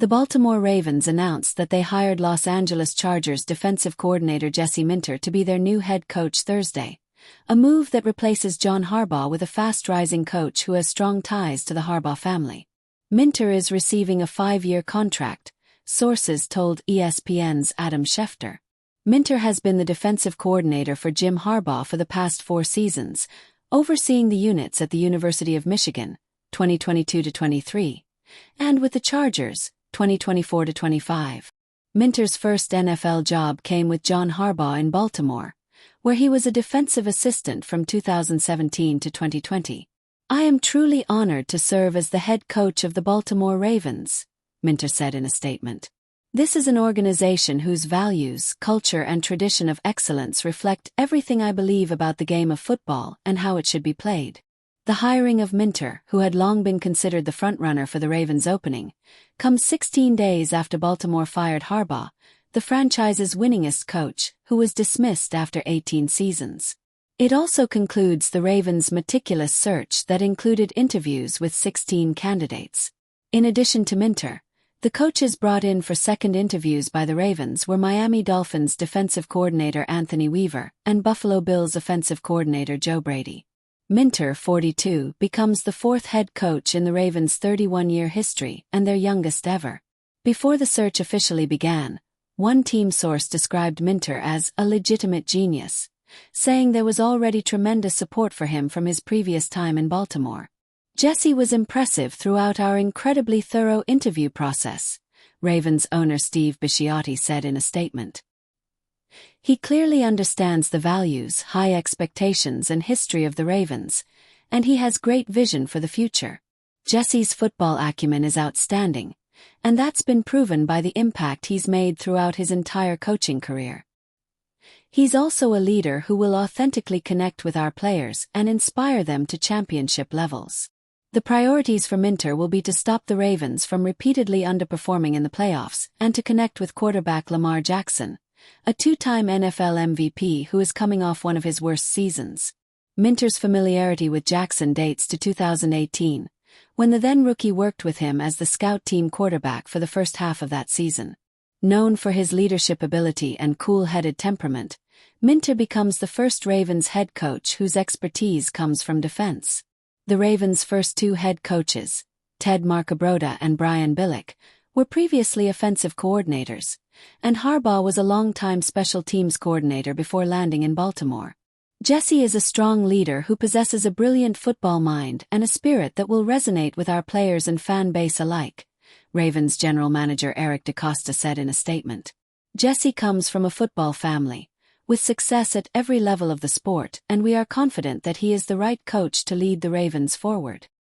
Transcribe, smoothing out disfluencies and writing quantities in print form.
The Baltimore Ravens announced that they hired Los Angeles Chargers defensive coordinator Jesse Minter to be their new head coach Thursday, a move that replaces John Harbaugh with a fast-rising coach who has strong ties to the Harbaugh family. Minter is receiving a 5-year contract, sources told ESPN's Adam Schefter. Minter has been the defensive coordinator for Jim Harbaugh for the past 4 seasons, overseeing the units at the University of Michigan, 2022-23, and with the Chargers, 2024-25. Minter's first NFL job came with John Harbaugh in Baltimore, where he was a defensive assistant from 2017 to 2020. "I am truly honored to serve as the head coach of the Baltimore Ravens," Minter said in a statement. "This is an organization whose values, culture, and tradition of excellence reflect everything I believe about the game of football and how it should be played." The hiring of Minter, who had long been considered the frontrunner for the Ravens' opening, comes 16 days after Baltimore fired Harbaugh, the franchise's winningest coach, who was dismissed after 18 seasons. It also concludes the Ravens' meticulous search that included interviews with 16 candidates. In addition to Minter, the coaches brought in for second interviews by the Ravens were Miami Dolphins defensive coordinator Anthony Weaver and Buffalo Bills offensive coordinator Joe Brady. Minter, 42, becomes the 4th head coach in the Ravens' 31-year history and their youngest ever. Before the search officially began, one team source described Minter as a legitimate genius, saying there was already tremendous support for him from his previous time in Baltimore. "Jesse was impressive throughout our incredibly thorough interview process," Ravens owner Steve Bisciotti said in a statement. "He clearly understands the values, high expectations, and history of the Ravens, and he has great vision for the future. Jesse's football acumen is outstanding, and that's been proven by the impact he's made throughout his entire coaching career. He's also a leader who will authentically connect with our players and inspire them to championship levels." The priorities for Minter will be to stop the Ravens from repeatedly underperforming in the playoffs and to connect with quarterback Lamar Jackson, a 2-time NFL MVP who is coming off one of his worst seasons. Minter's familiarity with Jackson dates to 2018, when the then-rookie worked with him as the scout team quarterback for the first half of that season. Known for his leadership ability and cool-headed temperament, Minter becomes the first Ravens head coach whose expertise comes from defense. The Ravens' first 2 head coaches, Ted Marcabroda and Brian Billick, were previously offensive coordinators, and Harbaugh was a long-time special teams coordinator before landing in Baltimore. Jesse is a strong leader who possesses a brilliant football mind and a spirit that will resonate with our players and fan base alike, Ravens general manager Eric DeCosta said in a statement. "Jesse comes from a football family, with success at every level of the sport, and we are confident that he is the right coach to lead the Ravens forward."